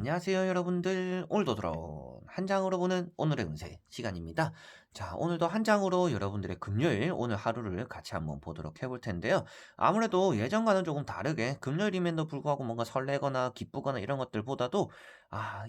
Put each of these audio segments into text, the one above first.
안녕하세요 여러분들. 오늘도 돌아온 한 장으로 보는 오늘의 운세 시간입니다. 자, 오늘도 한 장으로 여러분들의 금요일 오늘 하루를 같이 한번 보도록 해볼 텐데요. 아무래도 예전과는 조금 다르게 금요일임에도 불구하고 뭔가 설레거나 기쁘거나 이런 것들보다도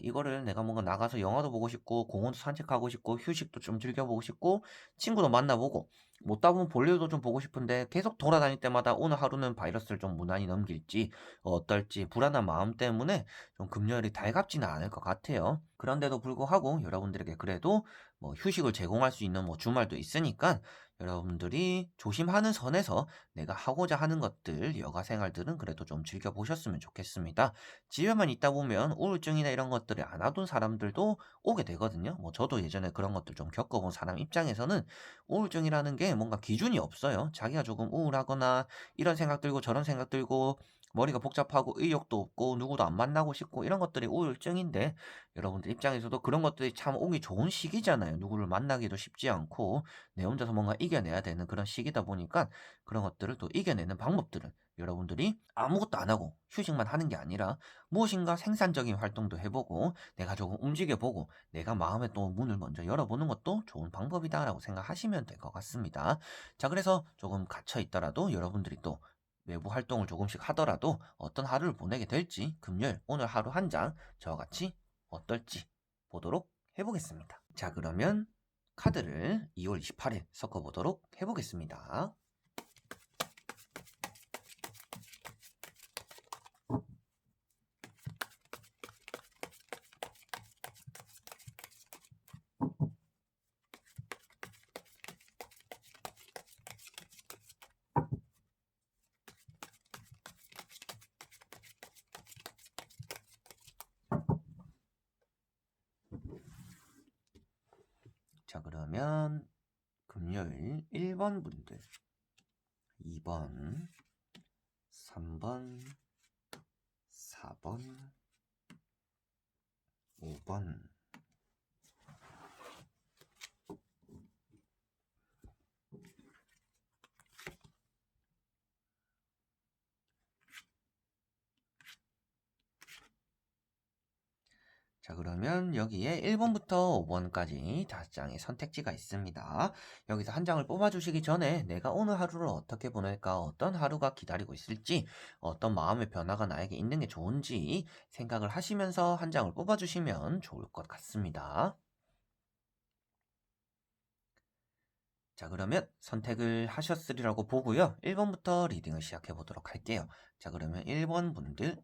이거를 내가 뭔가 나가서 영화도 보고 싶고 공원도 산책하고 싶고 휴식도 좀 즐겨보고 싶고 친구도 만나보고 못다 보면 볼일도 좀 보고 싶은데 계속 돌아다닐 때마다 오늘 하루는 바이러스를 좀 무난히 넘길지 어떨지 불안한 마음 때문에 좀 금요일이 달갑지는 않을 것 같아요. 그런데도 불구하고 여러분들에게 그래도 뭐 휴식을 제공할 수 있는 뭐 주말도 있으니까 여러분들이 조심하는 선에서 내가 하고자 하는 것들, 여가 생활들은 그래도 좀 즐겨보셨으면 좋겠습니다. 집에만 있다 보면 우울증이나 이런 것들이 안 와둔 사람들도 오게 되거든요. 뭐 저도 예전에 그런 것들 좀 겪어본 사람 입장에서는 우울증이라는 게 뭔가 기준이 없어요. 자기가 조금 우울하거나 이런 생각 들고 저런 생각 들고 머리가 복잡하고 의욕도 없고 누구도 안 만나고 싶고 이런 것들이 우울증인데 여러분들 입장에서도 그런 것들이 참 오기 좋은 시기잖아요. 누구를 만나기도 쉽지 않고 내 혼자서 뭔가 이겨내야 되는 그런 시기다 보니까 그런 것들을 또 이겨내는 방법들을 여러분들이 아무것도 안 하고 휴식만 하는 게 아니라 무엇인가 생산적인 활동도 해보고 내가 조금 움직여보고 내가 마음의 또 문을 먼저 열어보는 것도 좋은 방법이다라고 생각하시면 될 것 같습니다. 자, 그래서 조금 갇혀 있더라도 여러분들이 또 외부 활동을 조금씩 하더라도 어떤 하루를 보내게 될지 금요일 오늘 하루 한 장 저와 같이 어떨지 보도록 해보겠습니다. 자, 그러면 카드를 2월 28일 섞어보도록 해보겠습니다. 자, 그러면 금요일 1번 분들, 2번, 3번, 4번, 5번. 자, 그러면 여기에 1번부터 5번까지 5장의 선택지가 있습니다. 여기서 한 장을 뽑아주시기 전에 내가 오늘 하루를 어떻게 보낼까, 어떤 하루가 기다리고 있을지, 어떤 마음의 변화가 나에게 있는 게 좋은지 생각을 하시면서 한 장을 뽑아주시면 좋을 것 같습니다. 자, 그러면 선택을 하셨으리라고 보고요. 1번부터 리딩을 시작해 보도록 할게요. 자, 그러면 1번 분들.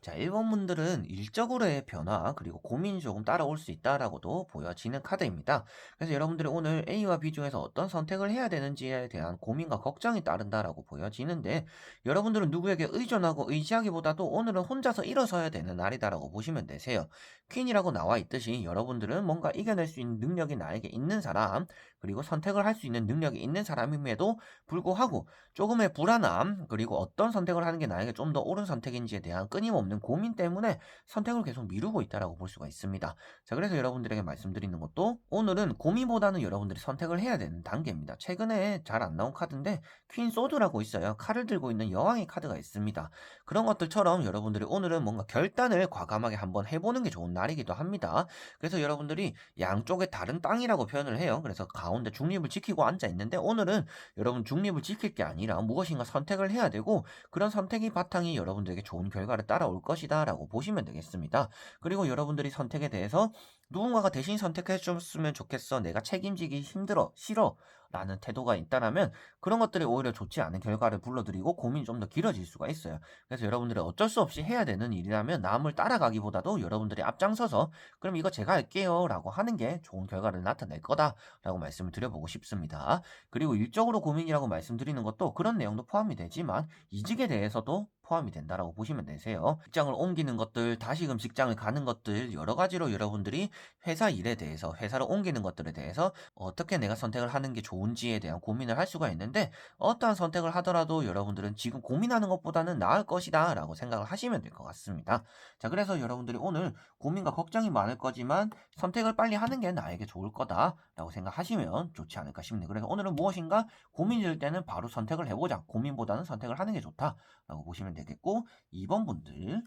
자, 1번 분들은 일적으로의 변화 그리고 고민이 조금 따라올 수 있다라고도 보여지는 카드입니다. 그래서 여러분들이 오늘 A와 B 중에서 어떤 선택을 해야 되는지에 대한 고민과 걱정이 따른다라고 보여지는데 여러분들은 누구에게 의존하고 의지하기보다도 오늘은 혼자서 일어서야 되는 날이다라고 보시면 되세요. 퀸이라고 나와 있듯이 여러분들은 뭔가 이겨낼 수 있는 능력이 나에게 있는 사람 그리고 선택을 할 수 있는 능력이 있는 사람임에도 불구하고 조금의 불안함 그리고 어떤 선택을 하는 게 나에게 좀 더 옳은 선택인지에 대한 끊임없는 고민 때문에 선택을 계속 미루고 있다라고 볼 수가 있습니다. 자, 그래서 여러분들에게 말씀드리는 것도 오늘은 고민보다는 여러분들이 선택을 해야 되는 단계입니다. 최근에 잘 안 나온 카드인데 퀸 소드라고 있어요. 칼을 들고 있는 여왕의 카드가 있습니다. 그런 것들처럼 여러분들이 오늘은 뭔가 결단을 과감하게 한번 해보는 게 좋은 날이기도 합니다. 그래서 여러분들이 양쪽에 다른 땅이라고 표현을 해요. 그래서 가운데 중립을 지키고 앉아 있는데 오늘은 여러분 중립을 지킬 게 아니라 무엇인가 선택을 해야 되고 그런 선택이 바탕이 여러분들에게 좋은 결과를 따라올 것이다 라고 보시면 되겠습니다. 그리고 여러분들이 선택에 대해서 누군가가 대신 선택해 줬으면 좋겠어 내가 책임지기 힘들어 싫어 라는 태도가 있다라면 그런 것들이 오히려 좋지 않은 결과를 불러들이고 고민이 좀 더 길어질 수가 있어요. 그래서 여러분들이 어쩔 수 없이 해야 되는 일이라면 남을 따라가기보다도 여러분들이 앞장서서 그럼 이거 제가 할게요 라고 하는 게 좋은 결과를 나타낼 거다 라고 말씀을 드려보고 싶습니다. 그리고 일적으로 고민이라고 말씀드리는 것도 그런 내용도 포함이 되지만 이직에 대해서도 포함이 된다라고 보시면 되세요. 직장을 옮기는 것들, 다시금 직장을 가는 것들 여러 가지로 여러분들이 회사 일에 대해서 회사를 옮기는 것들에 대해서 어떻게 내가 선택을 하는 게 좋은지에 대한 고민을 할 수가 있는데 어떠한 선택을 하더라도 여러분들은 지금 고민하는 것보다는 나을 것이다 라고 생각을 하시면 될 것 같습니다. 자, 그래서 여러분들이 오늘 고민과 걱정이 많을 거지만 선택을 빨리 하는 게 나에게 좋을 거다라고 생각하시면 좋지 않을까 싶네요. 그래서 오늘은 무엇인가 고민이 들 때는 바로 선택을 해보자. 고민보다는 선택을 하는 게 좋다라고 보시면 되겠고 2번 분들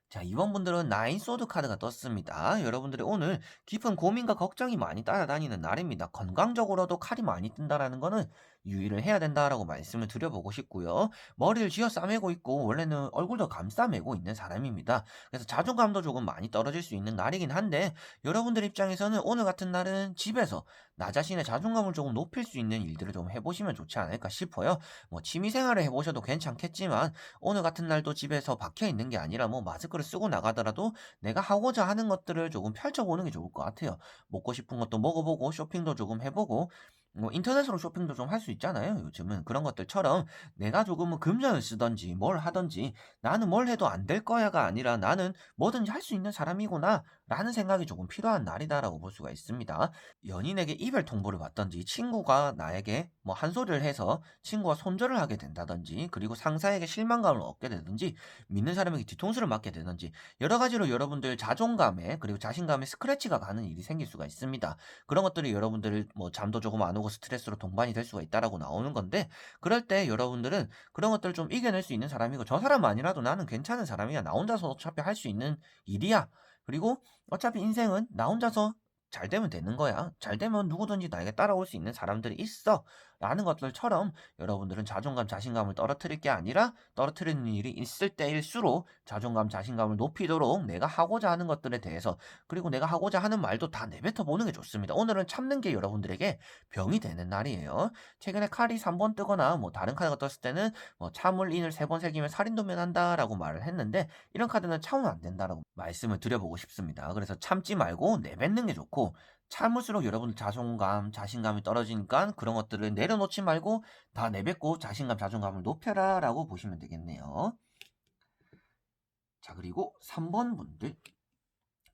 자, 이번 분들은 나인 소드 카드가 떴습니다. 여러분들이 오늘 깊은 고민과 걱정이 많이 따라다니는 날입니다. 건강적으로도 칼이 많이 뜬다라는 거는 유의를 해야 된다라고 말씀을 드려보고 싶고요. 머리를 쥐어 싸매고 있고 원래는 얼굴도 감싸매고 있는 사람입니다. 그래서 자존감도 조금 많이 떨어질 수 있는 날이긴 한데 여러분들 입장에서는 오늘 같은 날은 집에서 나 자신의 자존감을 조금 높일 수 있는 일들을 좀 해보시면 좋지 않을까 싶어요. 뭐 취미생활을 해보셔도 괜찮겠지만 오늘 같은 날도 집에서 박혀 있는 게 아니라 뭐 마스크를 쓰고 나가더라도 내가 하고자 하는 것들을 조금 펼쳐보는 게 좋을 것 같아요. 먹고 싶은 것도 먹어보고 쇼핑도 조금 해보고 뭐 인터넷으로 쇼핑도 좀 할 수 있잖아요. 요즘은 그런 것들처럼 내가 조금은 금전을 쓰든지 뭘 하든지 나는 뭘 해도 안 될 거야가 아니라 나는 뭐든지 할 수 있는 사람이구나 라는 생각이 조금 필요한 날이다라고 볼 수가 있습니다. 연인에게 이별 통보를 받든지 친구가 나에게 뭐 한 소리를 해서 친구와 손절을 하게 된다든지 그리고 상사에게 실망감을 얻게 되든지 믿는 사람에게 뒤통수를 맞게 되든지 여러 가지로 여러분들 자존감에 그리고 자신감에 스크래치가 가는 일이 생길 수가 있습니다. 그런 것들이 여러분들 뭐 잠도 조금 안 오고 스트레스로 동반이 될 수가 있다라고 나오는 건데 그럴 때 여러분들은 그런 것들을 좀 이겨낼 수 있는 사람이고 저 사람 아니라도 나는 괜찮은 사람이야. 나 혼자서 어차피 할 수 있는 일이야. 그리고 어차피 인생은 나 혼자서 잘 되면 되는 거야. 잘 되면 누구든지 나에게 따라올 수 있는 사람들이 있어. 라는 것들처럼 여러분들은 자존감, 자신감을 떨어뜨릴 게 아니라 떨어뜨리는 일이 있을 때일수록 자존감, 자신감을 높이도록 내가 하고자 하는 것들에 대해서 그리고 내가 하고자 하는 말도 다 내뱉어 보는 게 좋습니다. 오늘은 참는 게 여러분들에게 병이 되는 날이에요. 최근에 칼이 3번 뜨거나 뭐 다른 카드가 떴을 때는 뭐 참을 인을 3번 새기면 살인도 면한다라고 말을 했는데 이런 카드는 참으면 안 된다라고 말씀을 드려보고 싶습니다. 그래서 참지 말고 내뱉는 게 좋고 참을수록 여러분들 자존감, 자신감이 떨어지니까 그런 것들을 내려놓지 말고 다 내뱉고 자신감, 자존감을 높여라라고 보시면 되겠네요. 자, 그리고 3번 분들.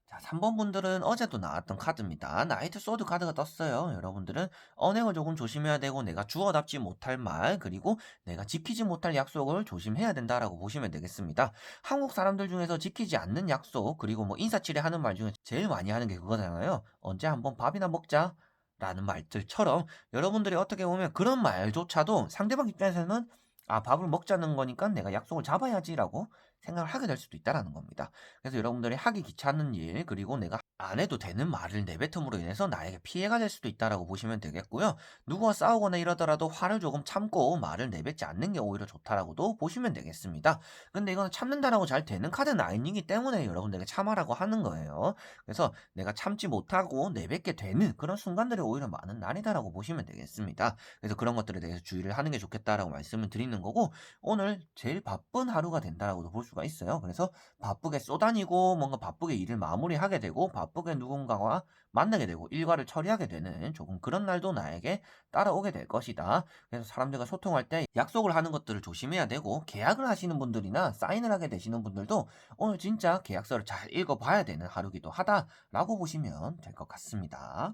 자, 3번 분들은 어제도 나왔던 카드입니다. 나이트 소드 카드가 떴어요. 여러분들은 언행을 조금 조심해야 되고 내가 주어답지 못할 말 그리고 내가 지키지 못할 약속을 조심해야 된다라고 보시면 되겠습니다. 한국 사람들 중에서 지키지 않는 약속 그리고 뭐 인사치레 하는 말 중에 제일 많이 하는 게 그거잖아요. 언제 한번 밥이나 먹자. 라는 말들처럼 여러분들이 어떻게 보면 그런 말조차도 상대방 입장에서는 아, 밥을 먹자는 거니까 내가 약속을 잡아야지라고 생각을 하게 될 수도 있다라는 겁니다. 그래서 여러분들이 하기 귀찮은 일 그리고 내가 안 해도 되는 말을 내뱉음으로 인해서 나에게 피해가 될 수도 있다라고 보시면 되겠고요. 누구와 싸우거나 이러더라도 화를 조금 참고 말을 내뱉지 않는 게 오히려 좋다라고도 보시면 되겠습니다. 근데 이거는 참는다라고 잘 되는 카드는 아니기 때문에 여러분들에게 참아라고 하는 거예요. 그래서 내가 참지 못하고 내뱉게 되는 그런 순간들이 오히려 많은 날이다라고 보시면 되겠습니다. 그래서 그런 것들에 대해서 주의를 하는 게 좋겠다라고 말씀을 드리는 거고 오늘 제일 바쁜 하루가 된다라고도 볼 수가 있어요. 그래서 바쁘게 쏘다니고 뭔가 바쁘게 일을 마무리하게 되고 바쁘게 누군가와 만나게 되고 일과를 처리하게 되는 조금 그런 날도 나에게 따라오게 될 것이다. 그래서 사람들과 소통할 때 약속을 하는 것들을 조심해야 되고 계약을 하시는 분들이나 사인을 하게 되시는 분들도 오늘 진짜 계약서를 잘 읽어봐야 되는 하루기도 하다라고 보시면 될 것 같습니다.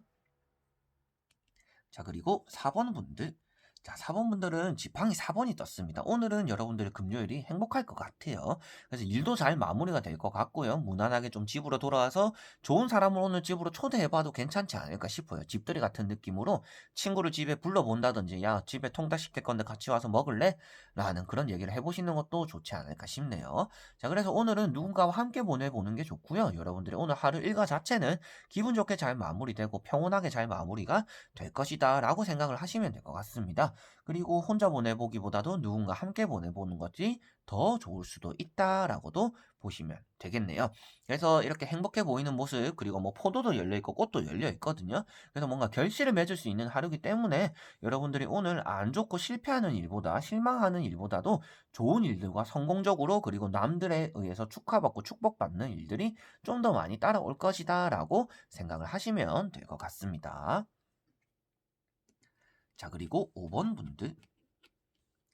자, 그리고 4번 분들. 자, 4번 분들은 지팡이 4번이 떴습니다. 오늘은 여러분들의 금요일이 행복할 것 같아요. 그래서 일도 잘 마무리가 될 것 같고요. 무난하게 좀 집으로 돌아와서 좋은 사람을 오늘 집으로 초대해봐도 괜찮지 않을까 싶어요. 집들이 같은 느낌으로 친구를 집에 불러본다든지 야, 집에 통닭 시킬 건데 같이 와서 먹을래? 라는 그런 얘기를 해보시는 것도 좋지 않을까 싶네요. 자, 그래서 오늘은 누군가와 함께 보내보는 게 좋고요. 여러분들의 오늘 하루 일과 자체는 기분 좋게 잘 마무리되고 평온하게 잘 마무리가 될 것이다 라고 생각을 하시면 될 것 같습니다. 그리고 혼자 보내보기보다도 누군가 함께 보내보는 것이 더 좋을 수도 있다라고도 보시면 되겠네요. 그래서 이렇게 행복해 보이는 모습 그리고 뭐 포도도 열려 있고 꽃도 열려 있거든요. 그래서 뭔가 결실을 맺을 수 있는 하루이기 때문에 여러분들이 오늘 안 좋고 실패하는 일보다 실망하는 일보다도 좋은 일들과 성공적으로 그리고 남들에 의해서 축하받고 축복받는 일들이 좀 더 많이 따라올 것이다라고 생각을 하시면 될 것 같습니다. 자, 그리고 5번 분들.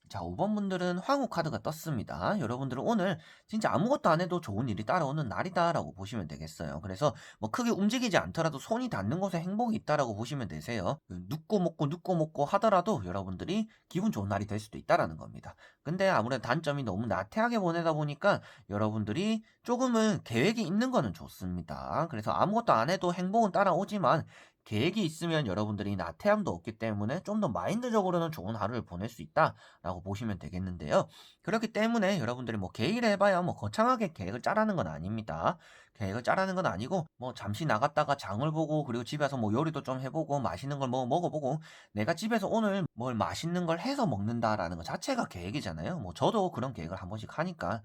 자, 5번 분들은 황후 카드가 떴습니다. 여러분들은 오늘 진짜 아무것도 안 해도 좋은 일이 따라오는 날이다라고 보시면 되겠어요. 그래서 뭐 크게 움직이지 않더라도 손이 닿는 곳에 행복이 있다라고 보시면 되세요. 눕고 먹고 하더라도 여러분들이 기분 좋은 날이 될 수도 있다라는 겁니다. 근데 아무래도 단점이 너무 나태하게 보내다 보니까 여러분들이 조금은 계획이 있는 거는 좋습니다. 그래서 아무것도 안 해도 행복은 따라오지만 계획이 있으면 여러분들이 나태함도 없기 때문에 좀 더 마인드적으로는 좋은 하루를 보낼 수 있다라고 보시면 되겠는데요. 그렇기 때문에 여러분들이 뭐 계획을 해봐야 뭐 거창하게 계획을 짜라는 건 아닙니다. 계획을 짜라는 건 아니고 뭐 잠시 나갔다가 장을 보고 그리고 집에서 뭐 요리도 좀 해보고 맛있는 걸 뭐 먹어보고 내가 집에서 오늘 뭘 맛있는 걸 해서 먹는다라는 것 자체가 계획이잖아요. 뭐 저도 그런 계획을 한 번씩 하니까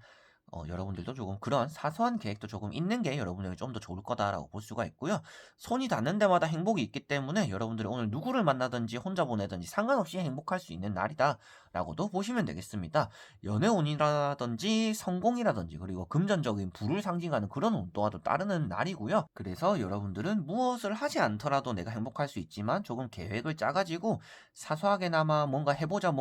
여러분들도 조금 그런 사소한 계획도 조금 있는 게 여러분에게 좀 더 좋을 거다라고 볼 수가 있고요. 손이 닿는 데마다 행복이 있기 때문에 여러분들이 오늘 누구를 만나든지 혼자 보내든지 상관없이 행복할 수 있는 날이다라고도 보시면 되겠습니다. 연애운이라든지 성공이라든지 그리고 금전적인 부를 상징하는 그런 운 또한 따르는 날이고요. 그래서 여러분들은 무엇을 하지 않더라도 내가 행복할 수 있지만 조금 계획을 짜가지고 사소하게나마 뭔가 해보자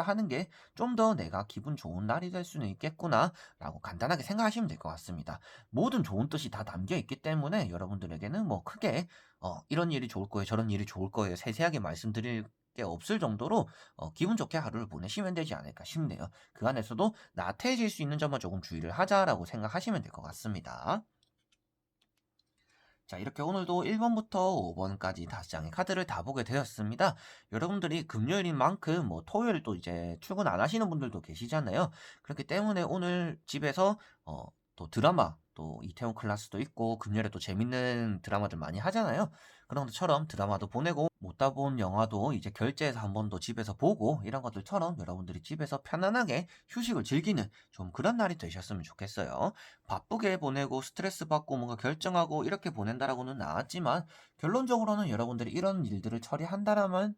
하는 게 좀 더 내가 기분 좋은 날이 될 수는 있겠구나 라고 간단하게 생각하시면 될 것 같습니다. 모든 좋은 뜻이 다 담겨 있기 때문에 여러분들에게는 뭐 크게 이런 일이 좋을 거예요, 저런 일이 좋을 거예요, 세세하게 말씀드릴 게 없을 정도로 기분 좋게 하루를 보내시면 되지 않을까 싶네요. 그 안에서도 나태해질 수 있는 점만 조금 주의를 하자라고 생각하시면 될 것 같습니다. 자, 이렇게 오늘도 1번부터 5번까지 5장의 카드를 다 보게 되었습니다. 여러분들이 금요일인 만큼 뭐 토요일 또 이제 출근 안 하시는 분들도 계시잖아요. 그렇기 때문에 오늘 집에서 또 드라마 또 이태원 클라스도 있고 금요일에 또 재밌는 드라마들 많이 하잖아요. 그런 것처럼 드라마도 보내고 못다 본 영화도 이제 결제해서 한 번 더 집에서 보고 이런 것들처럼 여러분들이 집에서 편안하게 휴식을 즐기는 좀 그런 날이 되셨으면 좋겠어요. 바쁘게 보내고 스트레스 받고 뭔가 결정하고 이렇게 보낸다라고는 나왔지만 결론적으로는 여러분들이 이런 일들을 처리한다라면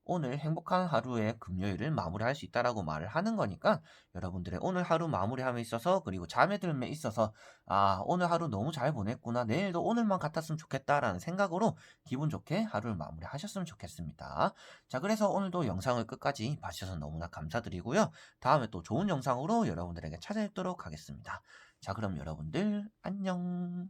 오늘 행복한 하루의 금요일을 마무리할 수 있다라고 말을 하는 거니까 여러분들의 오늘 하루 마무리함에 있어서 그리고 잠에 들음에 있어서 아, 오늘 하루 너무 잘 보냈구나. 내일도 오늘만 같았으면 좋겠다라는 생각으로 기분 좋게 하루를 마무리하셨으면 좋겠습니다. 자, 그래서 오늘도 영상을 끝까지 봐주셔서 너무나 감사드리고요. 다음에 또 좋은 영상으로 여러분들에게 찾아뵙도록 하겠습니다. 자, 그럼 여러분들 안녕.